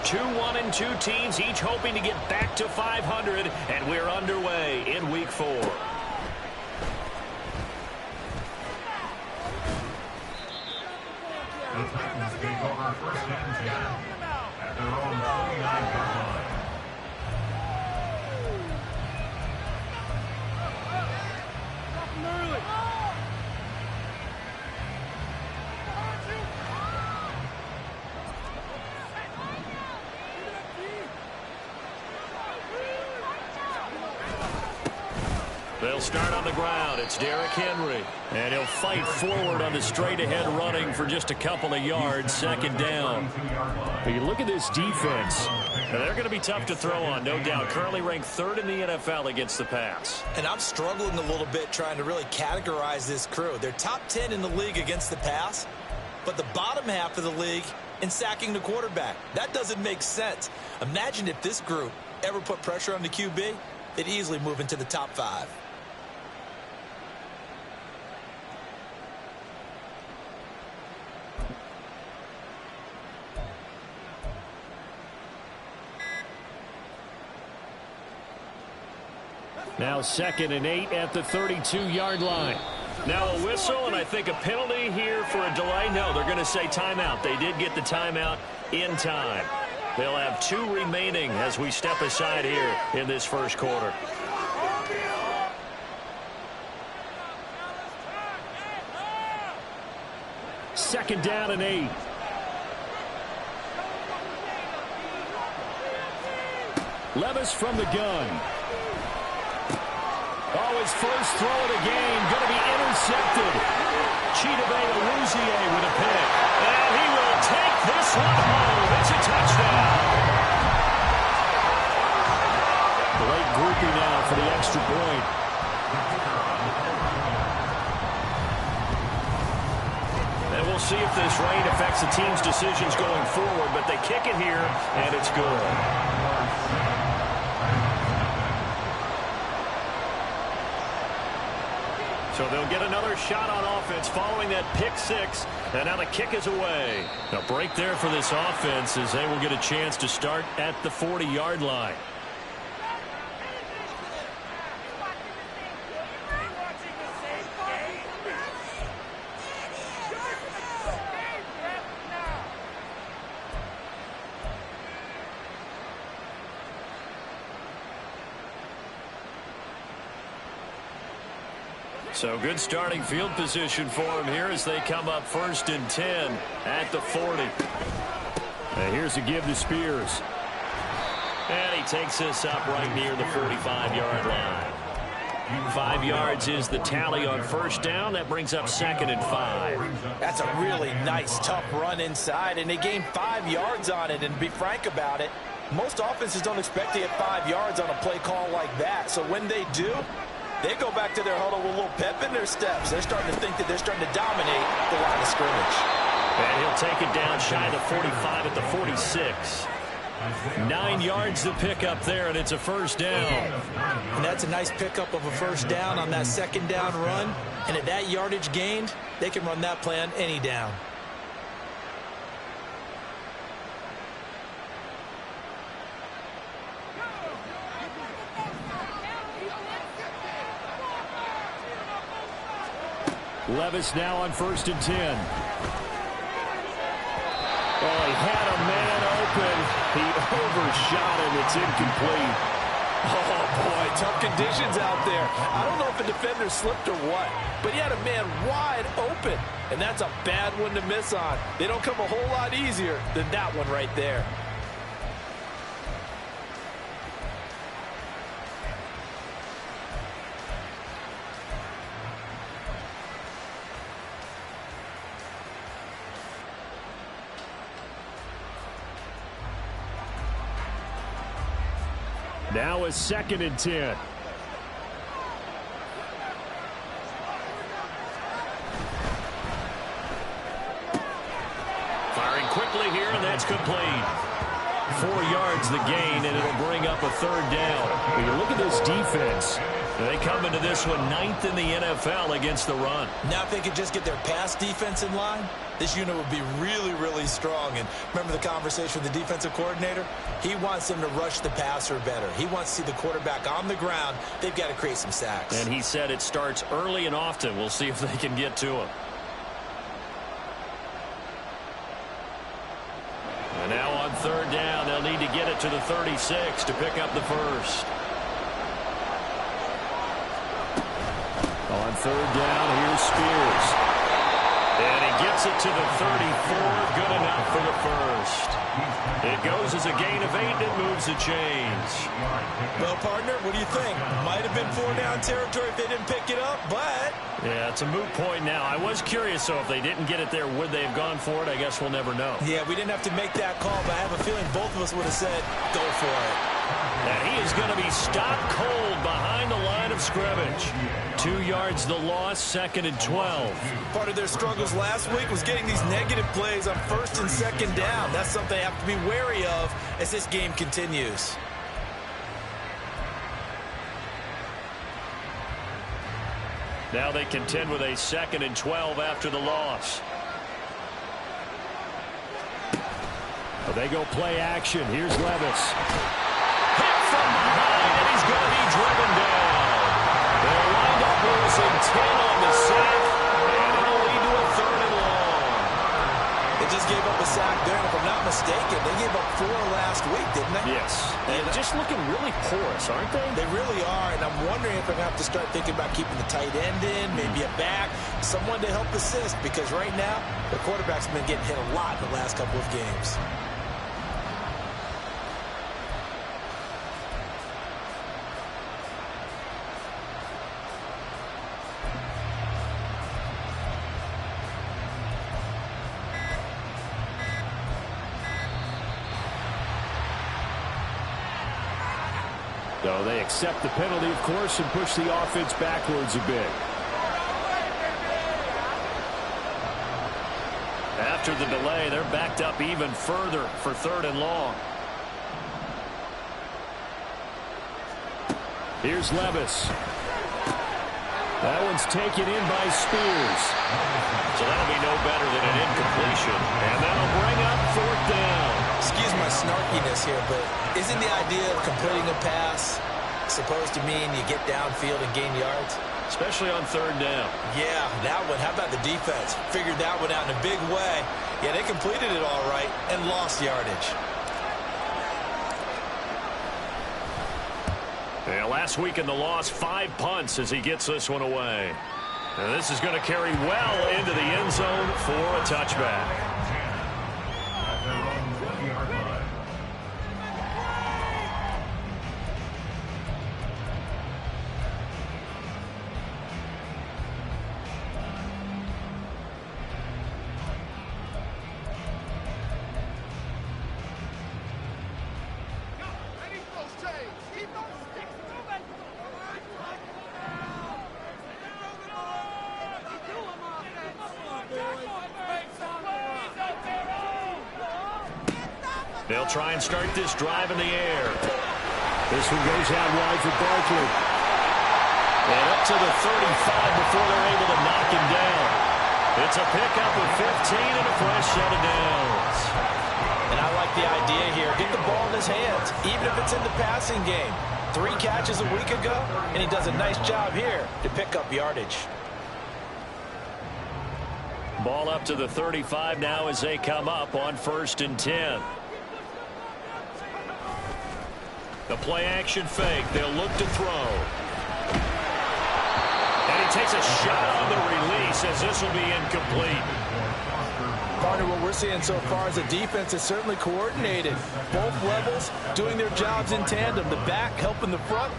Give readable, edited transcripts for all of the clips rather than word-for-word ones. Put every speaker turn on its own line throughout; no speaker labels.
2-1-2 teams, each hoping to get back to 500, and we're underway in Week 4.
The Titans take over first and 10 at their own 49-yard line.
They'll start on the ground. It's Derrick Henry. And he'll fight forward on the straight-ahead running for just a couple of yards, second down. But you look at this defense. Now they're going to be tough to throw on, no doubt. Currently ranked third in the NFL against the pass.
And I'm struggling a little bit trying to really categorize this crew. They're top 10 in the league against the pass, but the bottom half of the league in sacking the quarterback. That doesn't make sense. Imagine if this group ever put pressure on the QB, they'd easily move into the top 5.
Now 2nd and 8 at the 32-yard line. Now a whistle, and I think a penalty here for a delay. No, they're going to say timeout. They did get the timeout in time. They'll have 2 remaining as we step aside here in this first quarter. Second down and 8. Levis from the gun. Oh, his first throw of the game going to be intercepted. Chidobe Awuzie with a pick. And he will take this one home. It's a touchdown. Late groupie now for the extra point. And we'll see if this rain affects the team's decisions going forward, but they kick it here, and it's good. So they'll get another shot on offense following that pick 6, and now the kick is away. A break there for this offense as they will get a chance to start at the 40-yard line. So good starting field position for him here as they come up 1st and 10 at the 40. And here's a give to Spears. And he takes this up right near the 45-yard line. 5 yards is the tally on first down. That brings up 2nd and 5.
That's a really nice, tough run inside, and they gained 5 yards on it. And to be frank about it, most offenses don't expect to get 5 yards on a play call like that. So when they do, they go back to their huddle with a little pep in their steps. They're starting to think that they're starting to dominate the line of scrimmage.
And he'll take it down shy of the 45 at the 46. 9 yards to pick up there, and it's a first down.
And that's a nice pickup of a first down on that second down run. And at that yardage gained, they can run that play on any down.
Levis now on 1st and 10. Oh, he had a man open. He overshot him. It's incomplete.
Oh, boy, tough conditions out there. I don't know if a defender slipped or what, but he had a man wide open, and that's a bad one to miss on. They don't come a whole lot easier than that one right there.
Now is 2nd and 10. Firing quickly here, and that's complete. 4 yards the gain, and it'll bring up a third down. When you look at this defense, they come into this one 9th in the NFL against the run.
Now if they could just get their pass defense in line, this unit would be really, really strong. And remember the conversation with the defensive coordinator? He wants them to rush the passer better. He wants to see the quarterback on the ground. They've got to create some sacks.
And he said it starts early and often. We'll see if they can get to him. And now on third down, they'll need to get it to the 36 to pick up the first. On third down, here's Spears. And he gets it to the 34, good enough for the first. It goes as a gain of 8, and it moves the chains.
Well, partner, what do you think? Might have been 4-down territory if they didn't pick it up, but...
Yeah, it's a moot point now. I was curious, so if they didn't get it there, would they have gone for it? I guess we'll never know.
Yeah, we didn't have to make that call, but I have a feeling both of us would have said, go for it.
And he is going to be stopped cold behind the line of scrimmage. 2 yards the loss, 2nd and 12.
Part of their struggles last week was getting these negative plays on 1st and 2nd down. That's something they have to be wary of as this game continues.
Now they contend with a 2nd and 12 after the loss. Well, they go play action. Here's Levis. Hit from behind, and he's going to be driven down. They'll wind up losing 10 on the sack, and it'll lead to a 3rd and long.
They just gave up a sack there, and if I'm not mistaken, they gave up 4 last week, didn't they?
Yes. And just looking really porous, aren't they?
They really are, and I'm wondering if I'm going to have to start thinking about keeping the tight end in, maybe a back, someone to help assist, because right now, the quarterback's been getting hit a lot in the last couple of games.
So they accept the penalty, of course, and push the offense backwards a bit. After the delay, they're backed up even further for 3rd and long. Here's Levis. That one's taken in by Spears. So that'll be no better than an incompletion. And that'll bring up 4th down.
Excuse my snarkiness here, but isn't the idea of completing a pass supposed to mean you get downfield and gain yards?
Especially on 3rd down.
Yeah, that one. How about the defense? Figured that one out in a big way. Yeah, they completed it all right and lost yardage.
Yeah, last week in the loss, 5 punts as he gets this one away. And this is going to carry well into the end zone for a touchback. They'll try and start this drive in the air. This one goes out wide for Barkley. And up to the 35 before they're able to knock him down. It's a pickup of 15 and a fresh set of downs.
And I like the idea here. Get the ball in his hands, even if it's in the passing game. 3 catches a week ago, and he does a nice job here to pick up yardage.
Ball up to the 35 now as they come up on 1st and 10. The play action fake. They'll look to throw. And he takes a shot on the release as this will be incomplete.
Partner, what we're seeing so far is the defense is certainly coordinated. Both levels doing their jobs in tandem. The back helping the front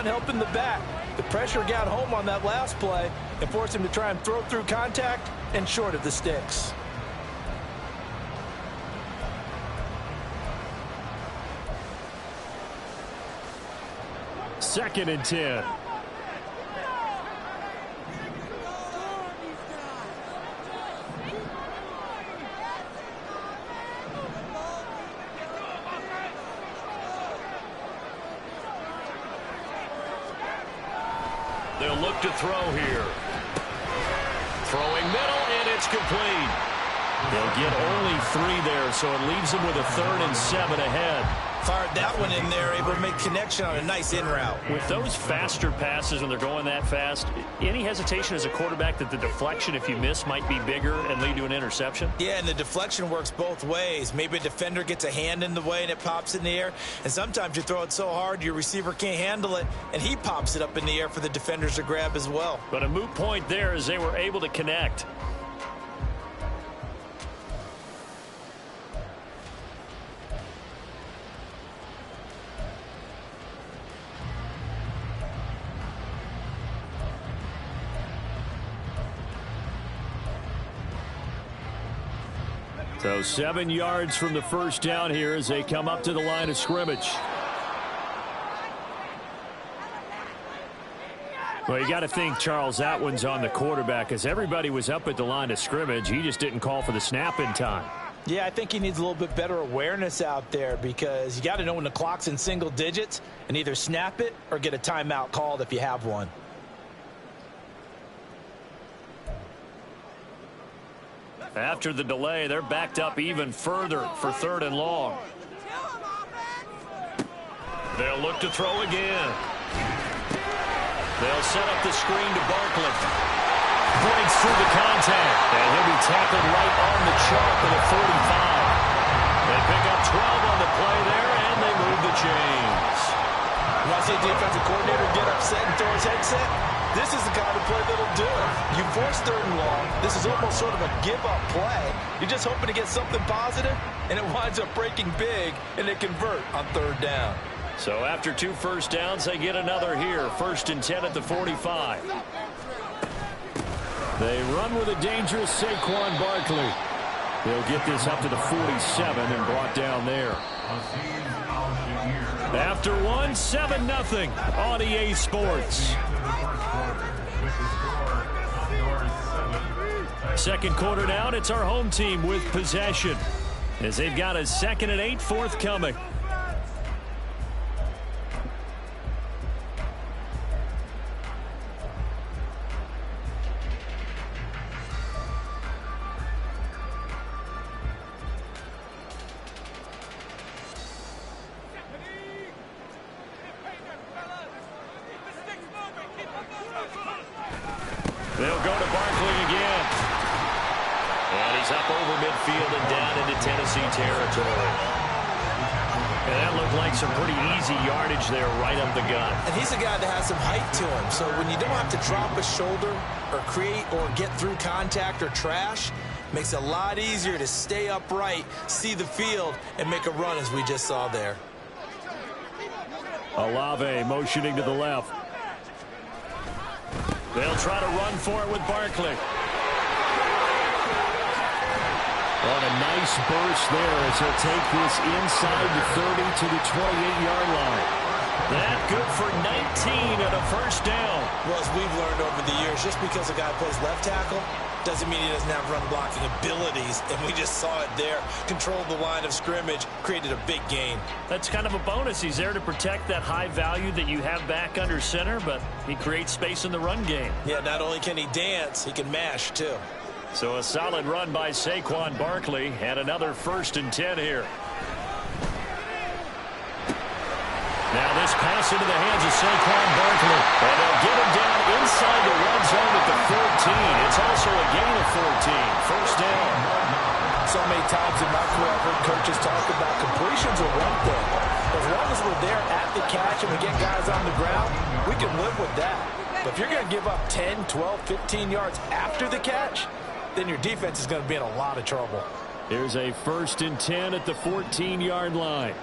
helping the back. The pressure got home on that last play and forced him to try and throw through contact and short of the sticks.
Second and 10. They'll look to throw here. Throwing middle, and it's complete. They'll get only 3 there, so it leaves them with a 3rd and 7 ahead.
Fired that one in there, able to make connection on a nice in route.
With those faster passes when they're going that fast, any hesitation as a quarterback that the deflection, if you miss, might be bigger and lead to an interception?
Yeah, and the deflection works both ways. Maybe a defender gets a hand in the way and it pops in the air, and sometimes you throw it so hard your receiver can't handle it, and he pops it up in the air for the defenders to grab as well.
But a moot point there as they were able to connect. So 7 yards from the first down here as they come up to the line of scrimmage. Well, you got to think, Charles, that one's on the quarterback as everybody was up at the line of scrimmage. He just didn't call for the snap in time.
Yeah, I think he needs a little bit better awareness out there because you got to know when the clock's in single digits and either snap it or get a timeout called if you have one.
After the delay, they're backed up even further for 3rd and long. They'll look to throw again. They'll set up the screen to Barkley. Breaks through the contact, and he'll be tackled right on the chalk at a 45. They pick up 12 on the play there, and they move the chains.
You want to see a defensive coordinator get upset and throw his headset? This is the kind of play that'll do it. You force 3rd and long. This is almost sort of a give-up play. You're just hoping to get something positive, and it winds up breaking big, and they convert on 3rd down.
So after 2 first downs, they get another here. 1st and 10 at the 45. They run with a dangerous Saquon Barkley. They'll get this up to the 47 and brought down there. After 1, 7-0 on EA Sports. Second quarter down, it's our home team with possession as they've got a 2nd and 8 forthcoming. They'll go to Barkley again. And he's up over midfield and down into Tennessee territory. And that looked like some pretty easy yardage there right up the gut.
And he's a guy that has some height to him. So when you don't have to drop a shoulder or create or get through contact or trash, makes it a lot easier to stay upright, see the field, and make a run as we just saw there.
Olave motioning to the left. They'll try to run for it with Barkley. On a nice burst there as he'll take this inside the 30 to the 28-yard line. That good for 19 and a first down.
Well, as we've learned over the years, just because a guy plays left tackle doesn't mean he doesn't have run blocking abilities, and we just saw it there. Controlled the line of scrimmage, created a big gain.
That's kind of a bonus. He's there to protect that high value that you have back under center, but he creates space in the run game.
Yeah, not only can he dance, he can mash, too.
So a solid run by Saquon Barkley, and another 1st and 10 here. Now this pass into the hands of Saquon Barkley. And they'll get him down inside the red zone at the 14. It's also a gain of 14. First down.
So many times in my career I've heard coaches talk about completions are one thing. As long as we're there at the catch and we get guys on the ground, we can live with that. But if you're going to give up 10, 12, 15 yards after the catch, then your defense is going to be in a lot of trouble.
Here's a 1st and 10 at the 14-yard line.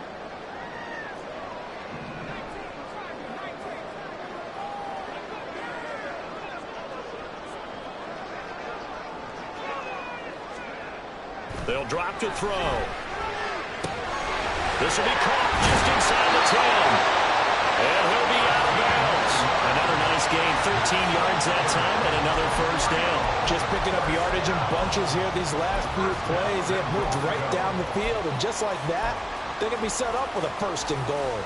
They'll drop to throw. This will be caught just inside the 10. And he'll be out of bounds. Another nice gain, 13 yards that time, and another first down.
Just picking up yardage in bunches here these last few plays. They have moved right down the field, and just like that, they can be set up with a 1st and goal.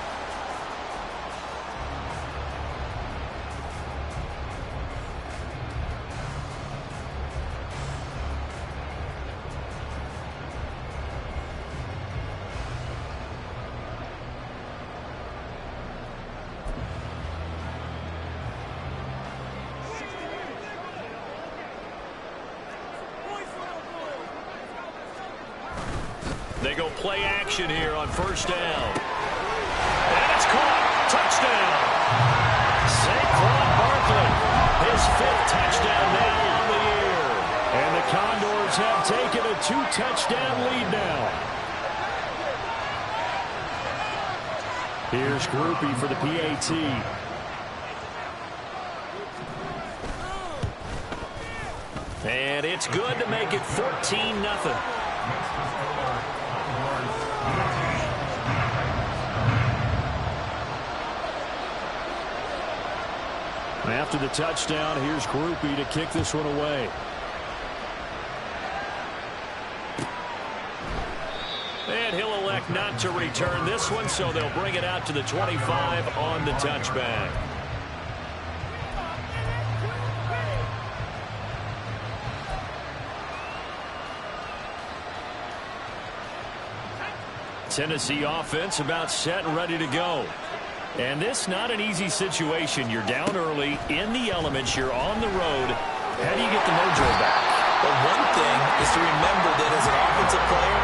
play action here on first down. And it's caught. Touchdown. Saquon Barkley, his 5th touchdown now on the year. And the Condors have taken a 2-touchdown lead now. Here's Groupie for the PAT. And it's good to make it 14-0. After the touchdown, here's Groupie to kick this one away. And he'll elect not to return this one, so they'll bring it out to the 25 on the touchback. Tennessee offense about set and ready to go. And this not an easy situation. You're down early, in the elements, you're on the road. How do you get the mojo back?
Well, one thing is to remember that as an offensive player,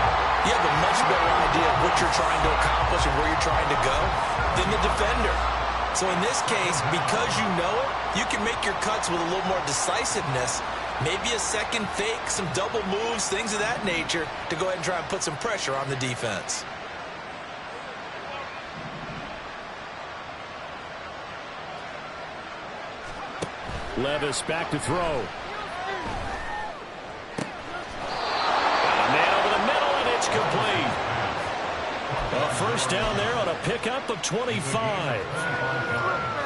you have a much better idea of what you're trying to accomplish and where you're trying to go than the defender. So in this case, because you know it, you can make your cuts with a little more decisiveness, maybe a second fake, some double moves, things of that nature, to go ahead and try and put some pressure on the defense.
Levis back to throw. Got a man over the middle, and it's complete. A first down there on a pickup of 25.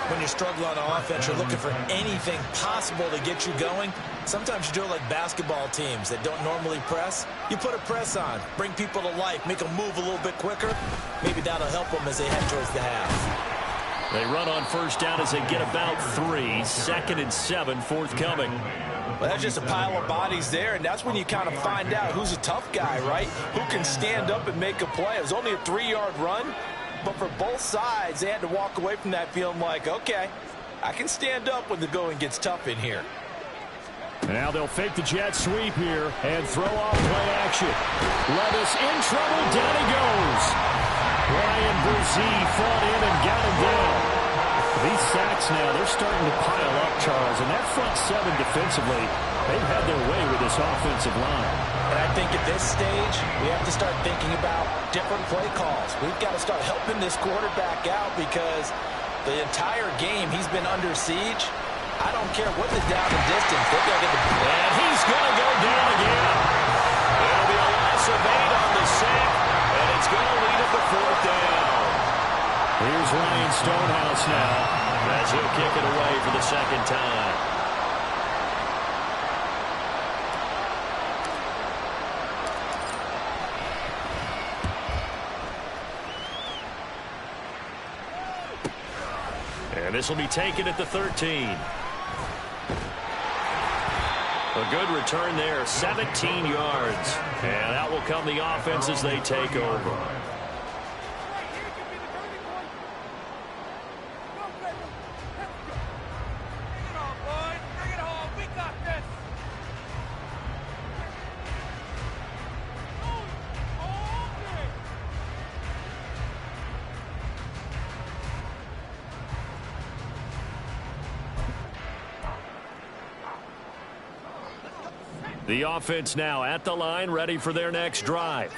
When you struggle on offense, you're looking for anything possible to get you going. Sometimes you do it like basketball teams that don't normally press. You put a press on, bring people to life, make them move a little bit quicker. Maybe that'll help them as they head towards the half.
They run on first down as they get about 3. 2nd and 7 forthcoming.
Well, that's just a pile of bodies there, and that's when you kind of find out who's a tough guy, right? Who can stand up and make a play. It was only a 3-yard run, but for both sides, they had to walk away from that feeling like, okay, I can stand up when the going gets tough in here.
Now they'll fake the jet sweep here and throw off play action. Levis in trouble. Down he goes. Brian Brzee fought in and got him down. These sacks now, they're starting to pile up, Charles. And that front 7 defensively, they've had their way with this offensive line.
And I think at this stage, we have to start thinking about different play calls. We've got to start helping this quarterback out because the entire game he's been under siege. I don't care what the down and distance. They've got to get the ball.
And he's going to go down again. It'll be a loss of 8 on the sack, and it's going to lead at the 4th down. Here's Ryan Stonehouse now as he'll kick it away for the 2nd time. And this will be taken at the 13. A good return there, 17 yards. And out will come the offense as they take over. The offense now at the line, ready for their next drive.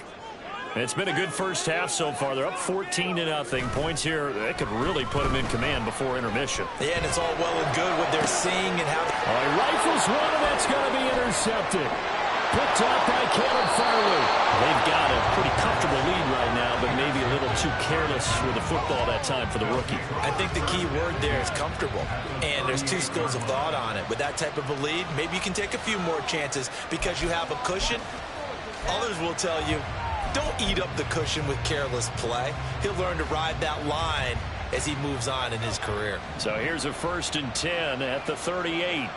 It's been a good first half so far. They're up 14-0. Points here, they could really put them in command before intermission.
Yeah, and it's all well and good what they're seeing and how.
He rifles one, and that's going to be intercepted. Picked up by Caleb Farley. They've got a pretty comfortable lead right now, but maybe a little too careless with the football that time for the rookie.
I think the key word there is comfortable, and there's 2 schools of thought on it. With that type of a lead, maybe you can take a few more chances because you have a cushion. Others will tell you, don't eat up the cushion with careless play. He'll learn to ride that line as he moves on in his career.
So here's a 1st and 10 at the 38.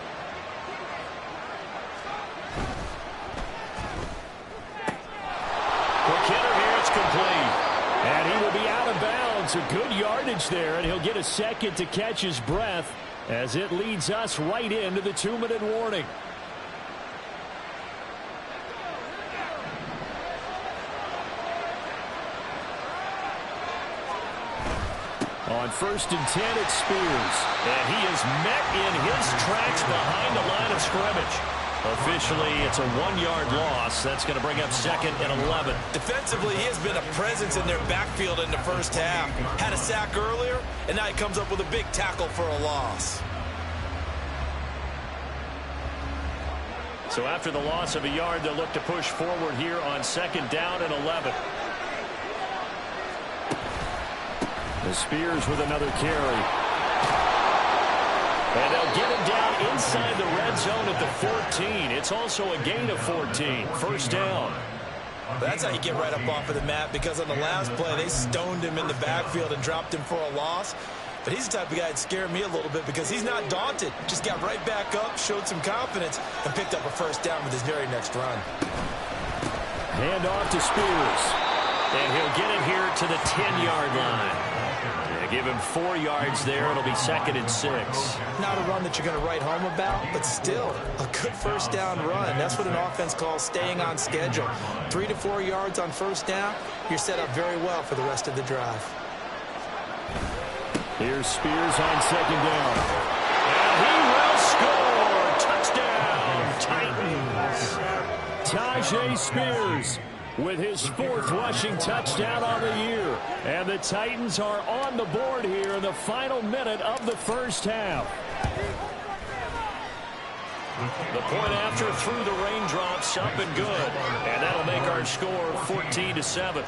And he will be out of bounds. A good yardage there, and he'll get a second to catch his breath as it leads us right into the 2-minute warning. On 1st and 10, it's Spears. And he is met in his tracks behind the line of scrimmage. Officially, it's a 1-yard loss. That's going to bring up 2nd and 11.
Defensively, he has been a presence in their backfield in the first half. Had a sack earlier, and now he comes up with a big tackle for a loss.
So after the loss of a yard, they'll look to push forward here on 2nd down and 11. The Spears with another carry. And they'll get him down inside the red zone at the 14. It's also a gain of 14. 1st down.
That's how you get right up off of the mat, because on the last play, they stoned him in the backfield and dropped him for a loss. But he's the type of guy that scared me a little bit because he's not daunted. Just got right back up, showed some confidence, and picked up a 1st down with his very next run.
Hand off to Spears. And he'll get it here to the 10-yard line. Give him 4 yards there. It'll be 2nd and 6.
Not a run that you're going to write home about, but still a good 1st down run. That's what an offense calls staying on schedule. 3 to 4 yards on 1st down. You're set up very well for the rest of the drive.
Here's Spears on 2nd down. And he will score. Touchdown, Titans. Tajay Spears with his 4th rushing touchdown on the year. And the Titans are on the board here in the final minute of the first half. The point after through the raindrops, up and good. And that'll make our score 14-7.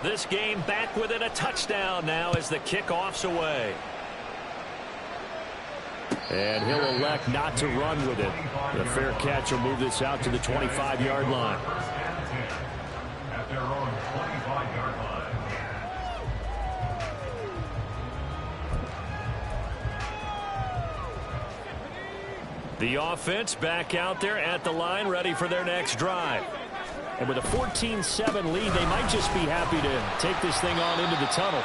This game back within a touchdown now as the kickoff's away. And he'll elect not to run with it. The fair catch will move this out to the 25-yard line.
At their own 25-yard line.
The offense back out there at the line, ready for their next drive. And with a 14-7 lead, they might just be happy to take this thing on into the tunnel.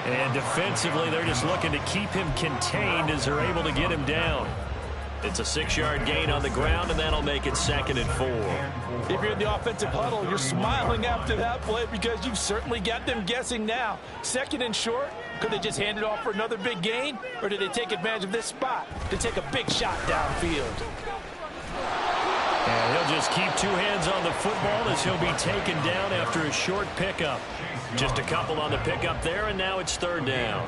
And defensively, they're just looking to keep him contained as they're able to get him down. It's a 6-yard gain on the ground, and that'll make it 2nd and 4.
If you're in the offensive huddle, you're smiling after that play because you've certainly got them guessing now. 2nd and short, could they just hand it off for another big gain? Or did they take advantage of this spot to take a big shot downfield?
And he'll just keep 2 hands on the football as he'll be taken down after a short pickup. Just a couple on the pickup there, and now it's 3rd down.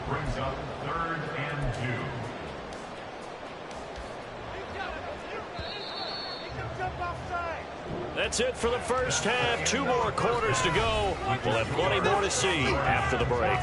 Brings up 3rd and 2.
That's it for the first half. 2 more quarters to go. We'll have plenty more to see after the break.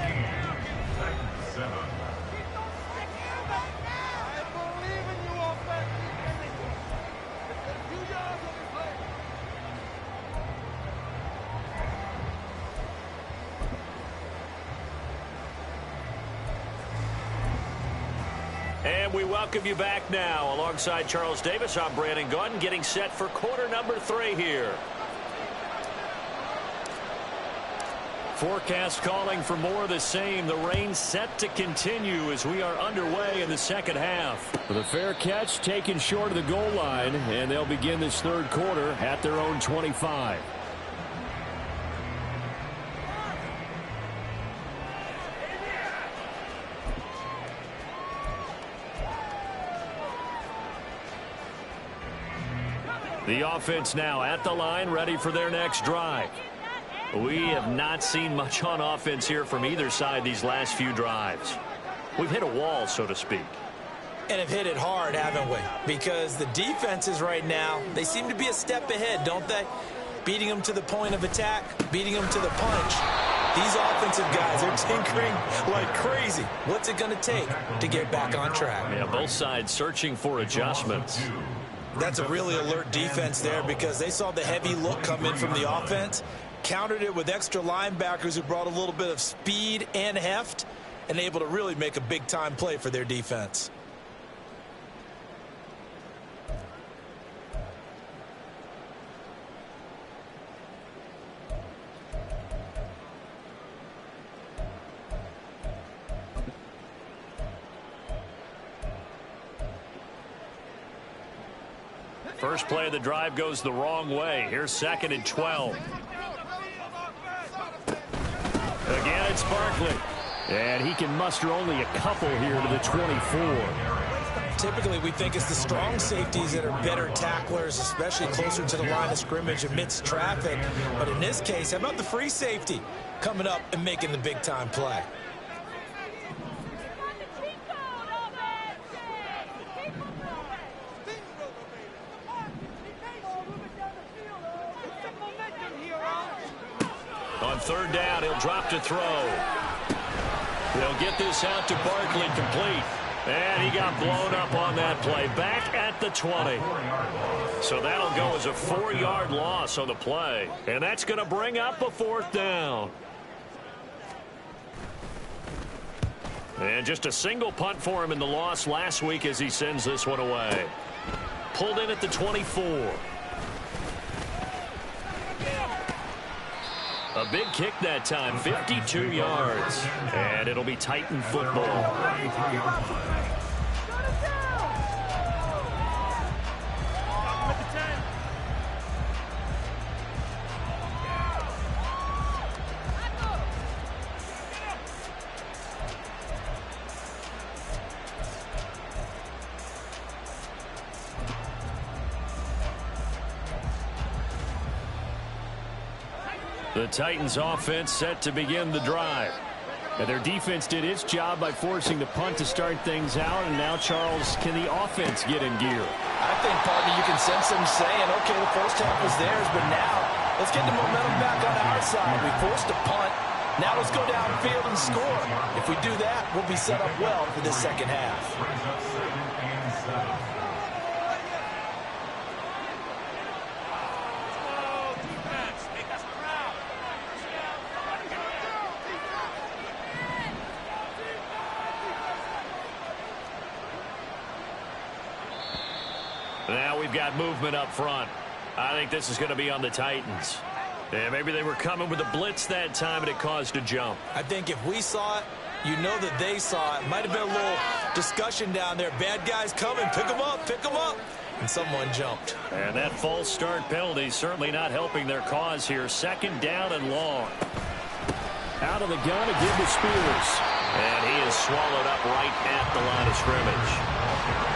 And we welcome you back now. Alongside Charles Davis, I'm Brandon Gunn, getting set for quarter number 3 here. Forecast calling for more of the same. The rain set to continue as we are underway in the second half. With a fair catch taken short of the goal line, and they'll begin this 3rd quarter at their own 25. The offense now at the line, ready for their next drive. We have not seen much on offense here from either side these last few drives. We've hit a wall, so to speak.
And have hit it hard, haven't we? Because the defenses right now, they seem to be a step ahead, don't they? Beating them to the point of attack, beating them to the punch. These offensive guys are tinkering like crazy. What's it going to take to get back on track?
Yeah, both sides searching for adjustments.
That's a really alert defense there because they saw the heavy look come in from the offense, countered it with extra linebackers who brought a little bit of speed and heft, and able to really make a big-time play for their defense.
First play of the drive goes the wrong way. Here's 2nd and 12. Again, it's Barkley. And he can muster only a couple here to the 24.
Typically, we think it's the strong safeties that are better tacklers, especially closer to the line of scrimmage amidst traffic. But in this case, how about the free safety coming up and making the big-time play?
On 3rd down, he'll drop to throw. He'll get this out to Barkley, complete. And he got blown up on that play. Back at the 20. So that'll go as a 4-yard loss on the play. And that's going to bring up a 4th down. And just a single punt for him in the loss last week as he sends this one away. Pulled in at the 24. A big kick that time, 52 yards. And it'll be Titan football. The Titans offense set to begin the drive. And their defense did its job by forcing the punt to start things out. And now, Charles, can the offense get in gear?
I think, partner, you can sense them saying, okay, the first half was theirs, but now let's get the momentum back on our side. We forced a punt. Now let's go downfield and score. If we do that, we'll be set up well for this second half.
Now we've got movement up front. I think this is going to be on the Titans. Yeah, maybe they were coming with a blitz that time and it caused a jump.
I think if we saw it, you know that they saw it. Might have been a little discussion down there. Bad guys coming. Pick them up. Pick them up. And someone jumped.
And that false start penalty certainly not helping their cause here. 2nd down and long. Out of the gun again to Spears. And he is swallowed up right at the line of scrimmage.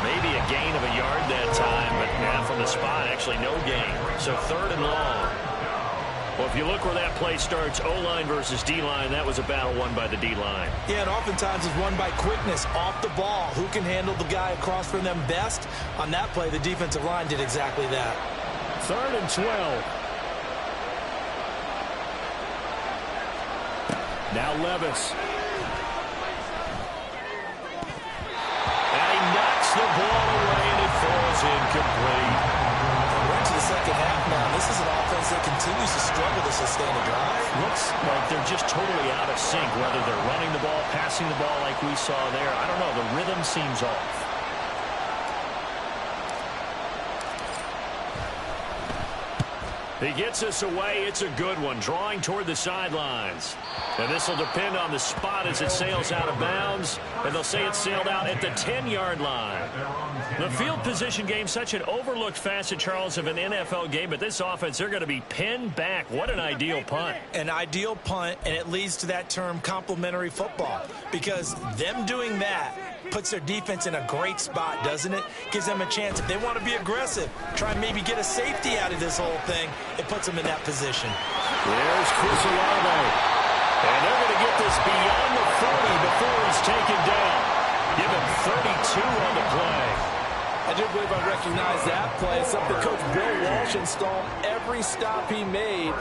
Maybe a gain of a yard that time, but now from the spot, actually no gain. So 3rd and long. Well, if you look where that play starts, O-line versus D-line, that was a battle won by the D-line.
Yeah, and oftentimes it's won by quickness off the ball. Who can handle the guy across from them best? On that play, the defensive line did exactly that.
3rd and 12. Now Levis. The ball away, and it falls incomplete.
We're into the second half now. This is an offense that continues to struggle to sustain a drive.
Looks like they're just totally out of sync, whether they're running the ball, passing the ball like we saw there. I don't know. The rhythm seems off. He gets us away. It's a good one, drawing toward the sidelines. And this will depend on the spot as it sails out of bounds. And they'll say it sailed out at the 10-yard line. The field position game, such an overlooked facet, Charles, of an NFL game. But this offense, they're going to be pinned back. What an ideal punt.
An ideal punt, and it leads to that term complementary football. Because them doing that puts their defense in a great spot, doesn't it? Gives them a chance. If they want to be aggressive, try and maybe get a safety out of this whole thing, it puts them in that position.
There's Chris Olave. And they're going to get this beyond the 40 before he's taken down. Give him 32 on the play.
I do believe I recognize that play. It's something Coach Bill Walsh installed every stop he made,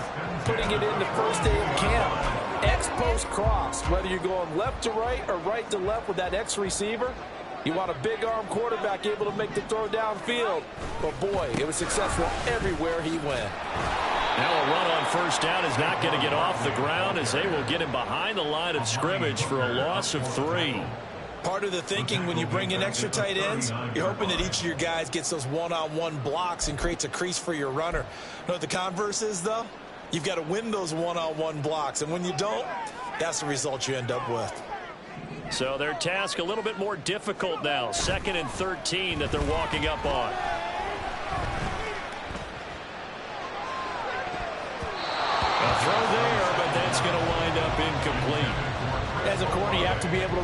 putting it in the first day of camp. X-post cross, whether you're going left to right or right to left with that X receiver, you want a big arm quarterback able to make the throw downfield. But boy, it was successful everywhere he went.
Now a run on first down is not going to get off the ground as they will get him behind the line of scrimmage for a loss of 3.
Part of the thinking when you bring in extra tight ends, you're hoping that each of your guys gets those one-on-one blocks and creates a crease for your runner. You know what the converse is, though? You've got to win those one-on-one blocks, and when you don't, that's the result you end up with.
So their task a little bit more difficult now. 2nd and 13 that they're walking up on.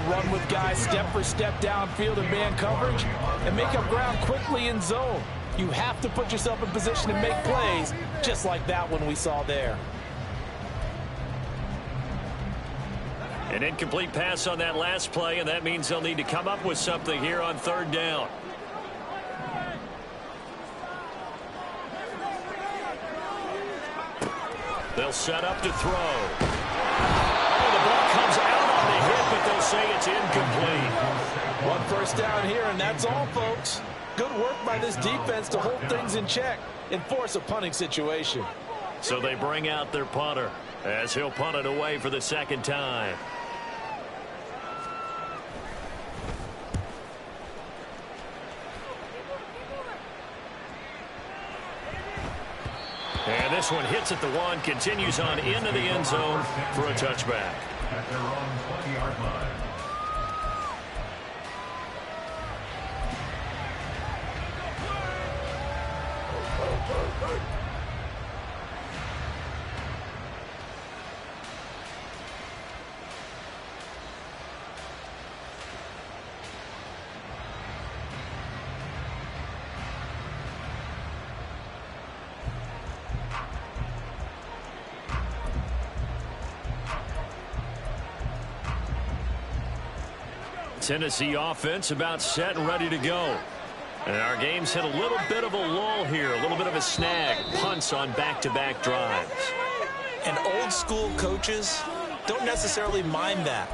run with guys step for step downfield in man coverage and make up ground quickly in zone. You have to put yourself in position to make plays, just like that one we saw there.
An incomplete pass on that last play, and that means they'll need to come up with something here on third down. They'll set up to throw. Oh, the ball comes out on the hit, but they'll say it's incomplete.
One first down here, and that's all, folks. Good work by this defense to hold things in check and force a punting situation.
So they bring out their punter as he'll punt it away for the second time. And this one hits at the one, continues on into the end zone for a touchback.
At their own 20-yard line.
Tennessee offense about set and ready to go. And our game's hit a little bit of a lull here, a little bit of a snag. Punts on back-to-back drives.
And old school coaches don't necessarily mind that.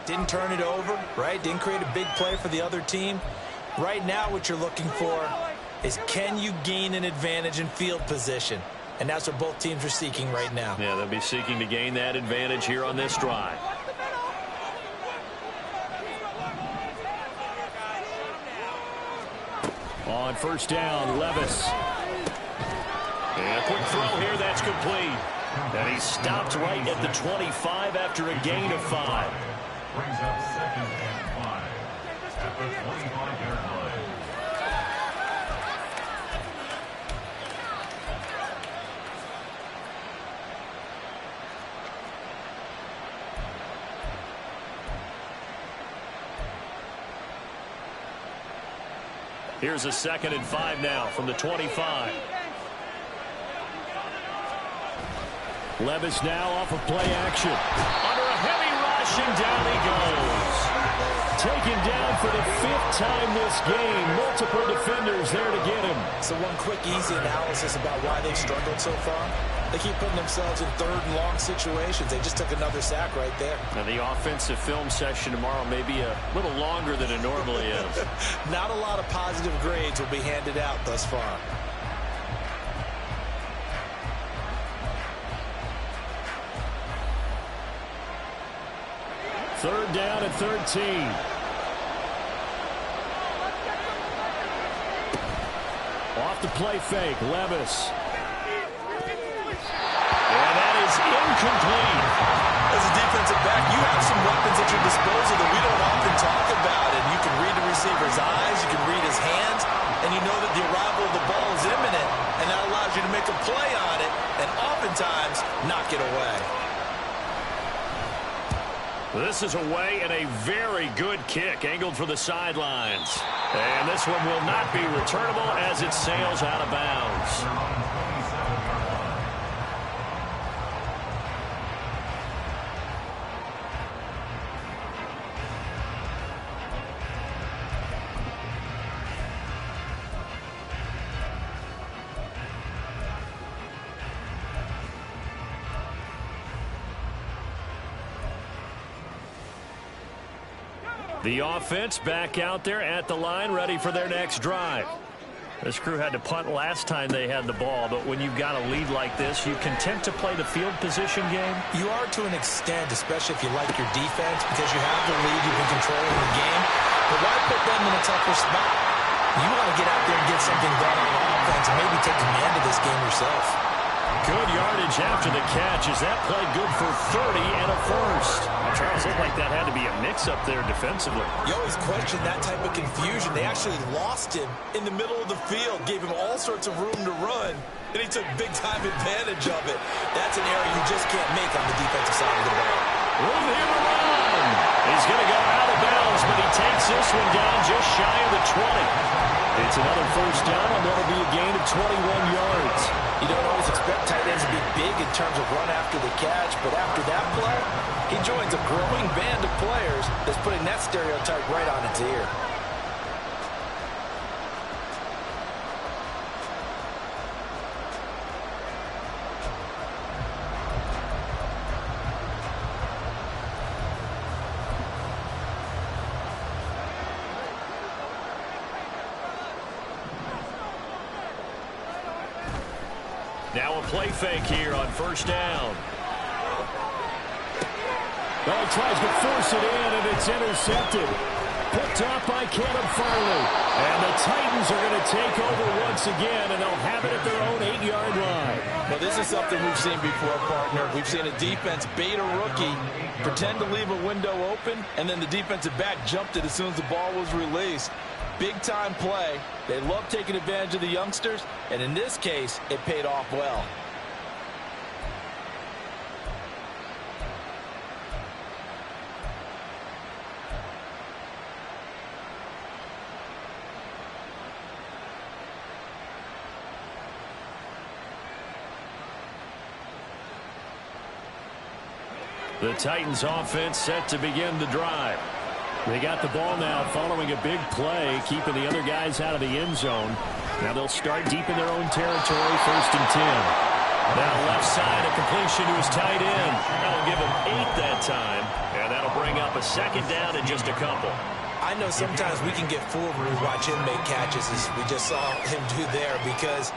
Didn't turn it over, right? Didn't create a big play for the other team. Right now what you're looking for is, can you gain an advantage in field position? And that's what both teams are seeking right now.
Yeah, they'll be seeking to gain that advantage here on this drive. On first down, Levis. And a quick throw here, that's complete. And he stopped right at the 25 after a gain of 5.
Brings up 2nd and 5 at the 25-yard line.
Here's a 2nd and 5 now from the 25. Levis now off of play action. Under a heavy rush, and down he goes. Taken down for the 5th time this game. Multiple defenders there to get him.
So one quick, easy analysis about why they've struggled so far. They keep putting themselves in 3rd and long situations. They just took another sack right there.
Now the offensive film session tomorrow may be a little longer than it normally is.
Not a lot of positive grades will be handed out thus far.
Third down and 13. Off the play fake, Levis. And that is incomplete.
As a defensive back, you have some weapons at your disposal that we don't often talk about. And you can read the receiver's eyes, you can read his hands, and you know that the arrival of the ball is imminent, and that allows you to make a play on it and oftentimes knock it away.
This is away and a very good kick, angled for the sidelines. And this one will not be returnable as it sails out of bounds. The offense back out there at the line, ready for their next drive. This crew had to punt last time they had the ball, but when you've got a lead like this, you content to play the field position game?
You are to an extent, especially if you like your defense, because you have the lead, you've been controlling the game. But why put them in a tougher spot? You want to get out there and get something done on offense and maybe take command of this game yourself.
Good yardage after the catch. Is that play good for 30 and a first? Charles, looked like that had to be a mix-up there defensively.
You always question that type of confusion. They actually lost him in the middle of the field, gave him all sorts of room to run, and he took big-time advantage of it. That's an error you just can't make on the defensive side of the ball.
Room here to run. He's going to go out of bounds, but he takes this one down just shy of the 20. It's another first down, and that'll be a gain of 21 yards.
You don't always expect tight ends to be big in terms of run after the catch, but after that play, he joins a growing band of players that's putting that stereotype right on its ear.
Now a play fake here on first down.
Well, he tries to force it in, and it's intercepted. Picked off by Caleb Farley. And the Titans are going to take over once again, and they'll have it at their own 8-yard line.
Well, this is something we've seen before, partner. We've seen a defense bait a rookie, pretend to leave a window open, and then the defensive back jumped it as soon as the ball was released. Big-time play. They love taking advantage of the youngsters, and in this case, it paid off well.
The Titans offense set to begin the drive.
They got the ball now following a big play, keeping the other guys out of the end zone. Now they'll start deep in their own territory, 1st and 10.
Now left side, a completion to his tight end. That'll give him 8 that time, and that'll bring up a second down in just a couple.
I know sometimes we can get fooled when we watch him make catches, as we just saw him do there, because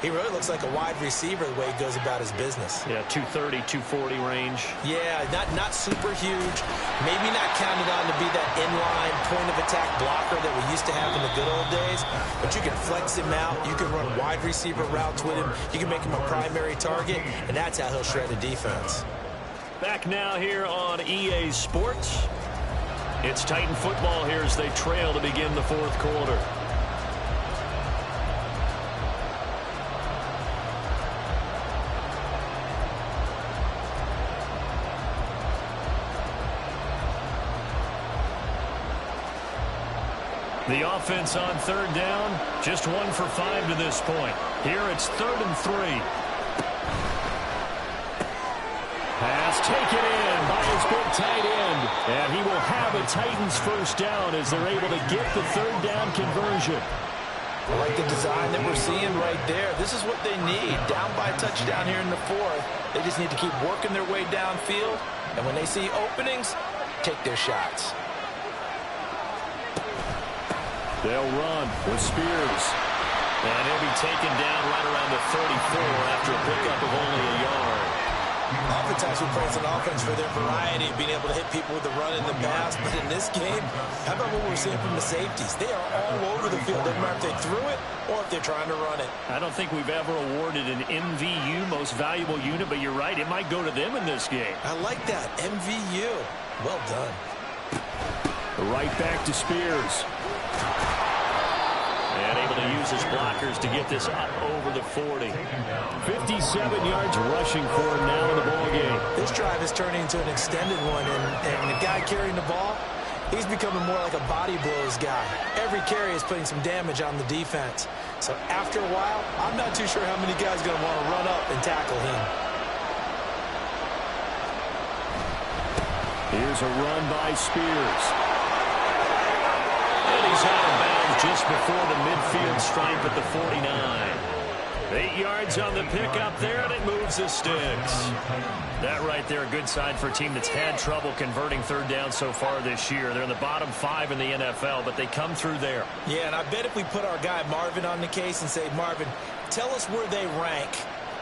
he really looks like a wide receiver the way he goes about his business.
Yeah, 230, 240 range.
Yeah, not super huge. Maybe not counted on to be that inline point-of-attack blocker that we used to have in the good old days. But you can flex him out. You can run wide receiver routes with him. You can make him a primary target, and that's how he'll shred a defense.
Back now here on EA Sports. It's Titan football here as they trail to begin the 4th quarter. The offense on 3rd down, just 1 for 5 to this point. Here it's 3rd and 3.
Pass taken in by his big tight end. And he will have a Titans first down as they're able to get the 3rd down conversion.
I like the design that we're seeing right there. This is what they need. Down by a touchdown here in the 4th. They just need to keep working their way downfield. And when they see openings, take their shots.
They'll run with Spears.
And he'll be taken down right around the 34 after a pickup of only a yard.
Oftentimes we praise an offense for their variety of being able to hit people with the run and the pass. But in this game, how about what we're seeing from the safeties? They are all over the field. Doesn't matter if they threw it or if they're trying to run it.
I don't think we've ever awarded an MVU, most valuable unit, but you're right. It might go to them in this game.
I like that. MVU. Well done.
Right back to Spears.
And able to use his blockers to get this up over the 40.
57 yards rushing for him now in the ball game.
This drive is turning into an extended one, and the guy carrying the ball, he's becoming more like a body blows guy. Every carry is putting some damage on the defense. So after a while, I'm not too sure how many guys are going to want to run up and tackle him.
Here's a run by Spears.
And he's out of bounds just before the midfield stripe at the 49. 8 yards on the pickup there, and it moves the sticks. That right there, a good sign for a team that's had trouble converting 3rd down so far this year. They're in the bottom 5 in the NFL, but they come through there.
Yeah, and I bet if we put our guy Marvin on the case and say, Marvin, tell us where they rank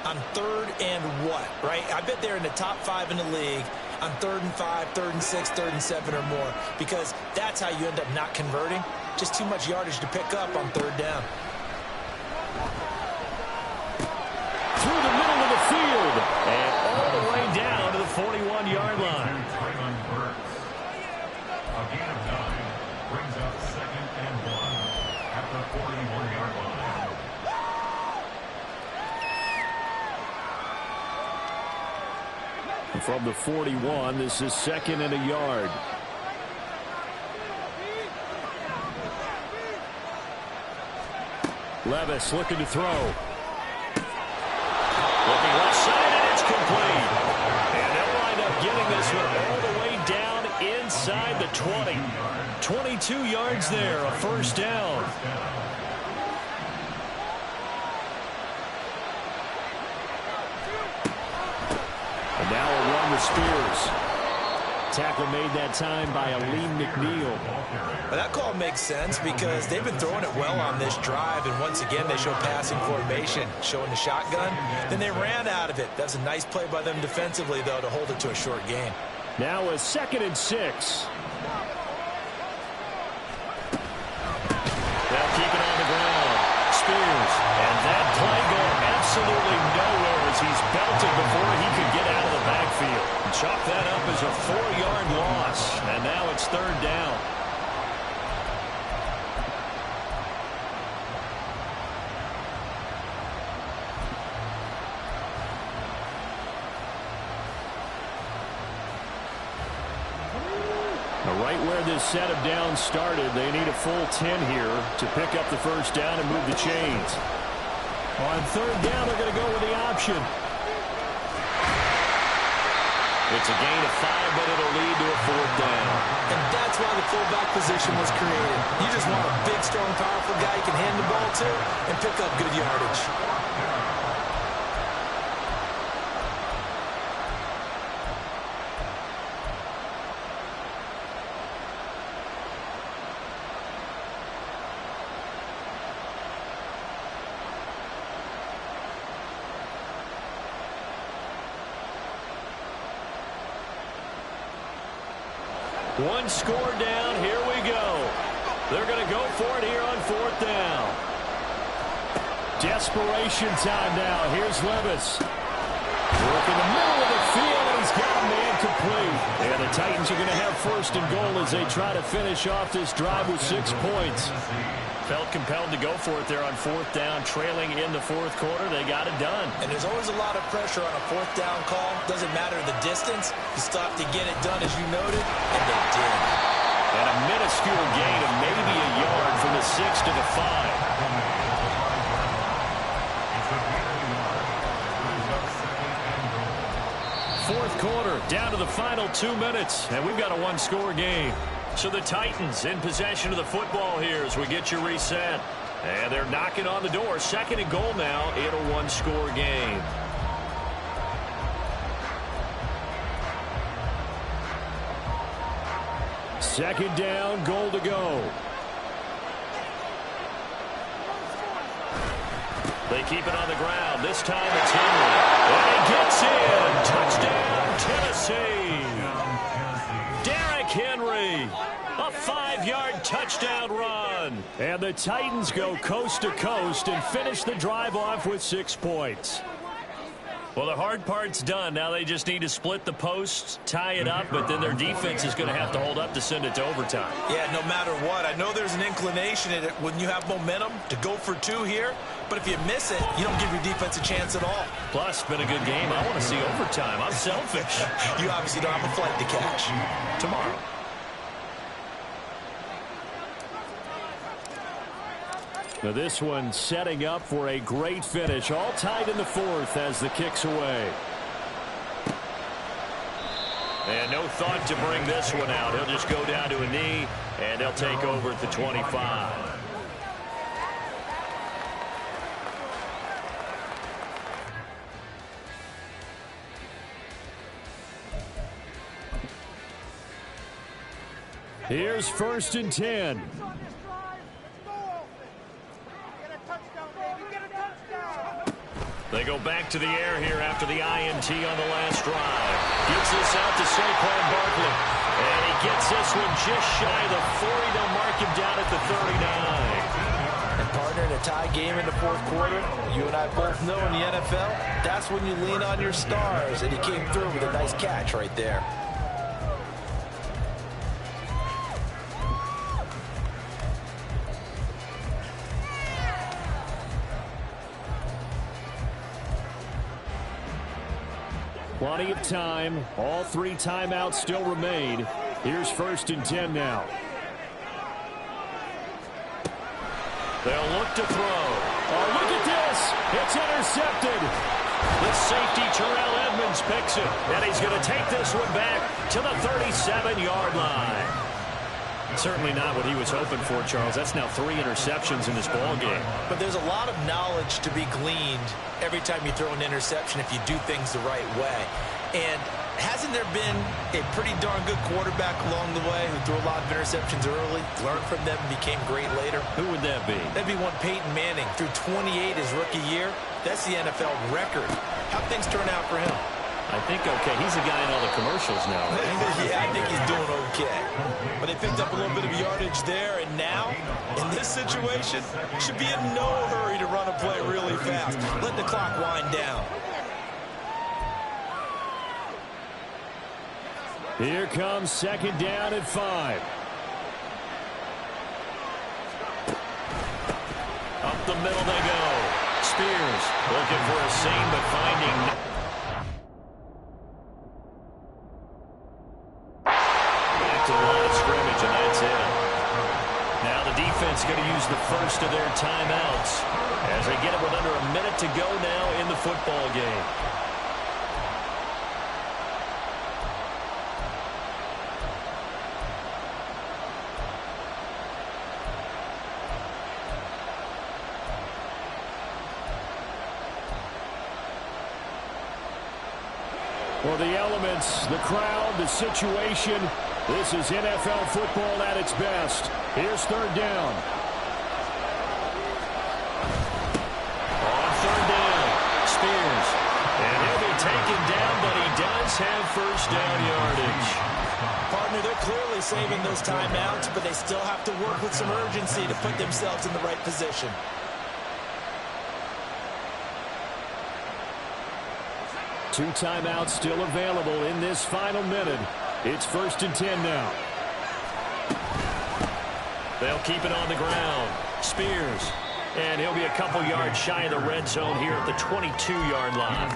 on 3rd and what, right? I bet they're in the top 5 in the league on 3rd and 5, 3rd and 6, 3rd and 7 or more, because that's how you end up not converting. Just too much yardage to pick up on 3rd down.
Through the middle of the field.
And all the way down to the 41-yard line.
A gain of 9 brings up 2nd and 1 at the 41-yard line.
From the 41, this is 2nd and a yard. Levis looking to throw.
Looking left side, and it's complete. And they'll wind up getting this one all the way down inside the 20. 22 yards there, a first down.
And now a run with Spears. Tackle made that time by Aleem McNeil.
Well, that call makes sense because they've been throwing it well on this drive, and once again they show passing formation, showing the shotgun. Then they ran out of it. That's a nice play by them defensively, though, to hold it to a short gain.
Now a 2nd and 6.
They'll keep it on the ground. Spears. And that play going absolutely nowhere as he's belted before he could get out of the backfield. Chalk that up as a 4-yard loss. And now it's 3rd down.
Right where this set of downs started, they need a full 10 here to pick up the first down and move the chains. On 3rd down, they're going to go with the option.
It's a gain of 5, but it'll lead to a 4th down.
And that's why the fullback position was created. You just want a big, strong, powerful guy you can hand the ball to and pick up good yardage.
One score down. Here we go. They're going to go for it here on 4th down.
Desperation time now. Here's Levis. Work in the middle of the field, and he's got a man complete. And the Titans are going to have 1st and goal as they try to finish off this drive with 6 points.
Felt compelled to go for it there on 4th down, trailing in the 4th quarter. They got it done.
And there's always a lot of pressure on a 4th down call. Doesn't matter the distance. You still have to get it done, as you noted, and they did.
And a minuscule gain of maybe a yard from the 6 to the 5. Fourth quarter, down to the final 2 minutes, and we've got a 1-score game. So the Titans in possession of the football here as we get you reset. And they're knocking on the door. 2nd and goal now in a 1-score game.
Second down, goal to go.
They keep it on the ground. This time it's Henry. And he gets in. Touchdown, Tennessee. Derrick Henry. A 5-yard touchdown run.
And the Titans go coast to coast and finish the drive off with 6 points.
Well, the hard part's done. Now they just need to split the posts, tie it up, but then their defense is going to have to hold up to send it to overtime.
Yeah, no matter what. I know there's an inclination in it when you have momentum to go for 2 here, but if you miss it, you don't give your defense a chance at all.
Plus, it's been a good game. I want to see overtime. I'm selfish.
You obviously don't have a flight to catch.
Tomorrow.
Now this one setting up for a great finish. All tied in the 4th as the kick's away.
And no thought to bring this one out. He'll just go down to a knee, and they'll take over at the 25.
Here's 1st and 10.
They go back to the air here after the INT on the last drive. Gets this out to Saquon Barkley. And he gets this one just shy of the 40. They'll mark him down at the 39.
And partner, in a tie game in the 4th quarter, you and I both know in the NFL, that's when you lean on your stars. And he came through with a nice catch right there.
Plenty of time. All 3 timeouts still remain. Here's 1st and 10 now.
They'll look to throw.
Oh, look at this. It's intercepted.
The safety, Terrell Edmonds, picks it. And he's going to take this one back to the 37-yard line. Certainly not what he was hoping for, Charles. That's now 3 interceptions in this ball game.
But there's a lot of knowledge to be gleaned every time you throw an interception if you do things the right way. And hasn't there been a pretty darn good quarterback along the way who threw a lot of interceptions early, learned from them, and became great later?
Who would that be?
That'd be one Peyton Manning. Threw 28 his rookie year. That's the NFL record. How'd things turn out for him?
I think okay. He's a guy in all the commercials now. Right?
Yeah, I think he's doing okay. But they picked up a little bit of yardage there, and now, in this situation, should be in no hurry to run a play really fast. Let the clock wind down.
Here comes 2nd down at 5.
Up the middle they go. Spears looking for a seam, but finding to the line of scrimmage, and that's it. Now the defense going to use the first of their timeouts as they get it with under a minute to go now in the football game.
For the elements, the crowd, the situation, this is NFL football at its best. Here's 3rd down.
On 3rd down, Spears. And he'll be taken down, but he does have first down yardage.
Partner, they're clearly saving those timeouts, but they still have to work with some urgency to put themselves in the right position.
Two timeouts still available in this final minute. It's 1st and 10 now.
They'll keep it on the ground. Spears. And he'll be a couple yards shy of the red zone here at the 22-yard line.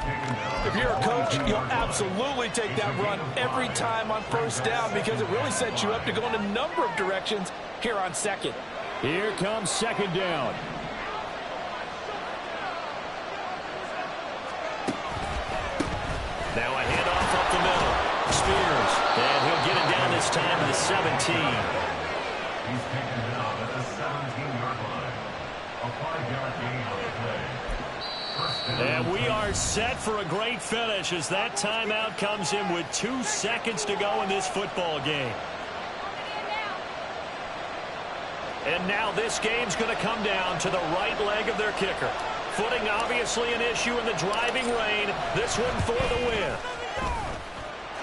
If you're a coach, you'll absolutely take that run every time on 1st down because it really sets you up to go in a number of directions here on 2nd.
Here comes 2nd down.
Now a handoff up the middle. Spears. And he'll get it down this time to the 17.
He's taken it out at the 17-yard line. A 5-yard gain on the play.
And we are set for a great finish as that timeout comes in with 2 seconds to go in this football game. And now this game's going to come down to the right leg of their kicker. Footing obviously an issue in the driving rain. This one for the win.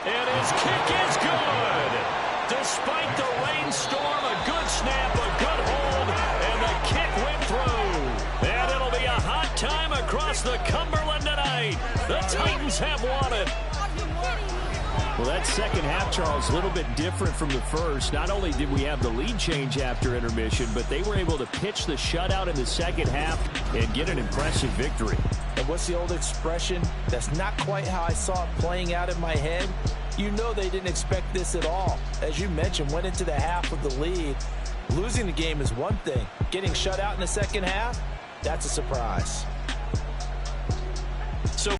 And his kick is good. Despite the rainstorm, a good snap, a good hold, and the kick went through. And it'll be a hot time across the Cumberland tonight. The Titans have won it.
Well, that second half, Charles, a little bit different from the first. Not only did we have the lead change after intermission, but they were able to pitch the shutout in the second half and get an impressive victory.
And what's the old expression? That's not quite how I saw it playing out in my head. You know they didn't expect this at all. As you mentioned, went into the half with the lead. Losing the game is one thing. Getting shut out in the second half, that's a surprise.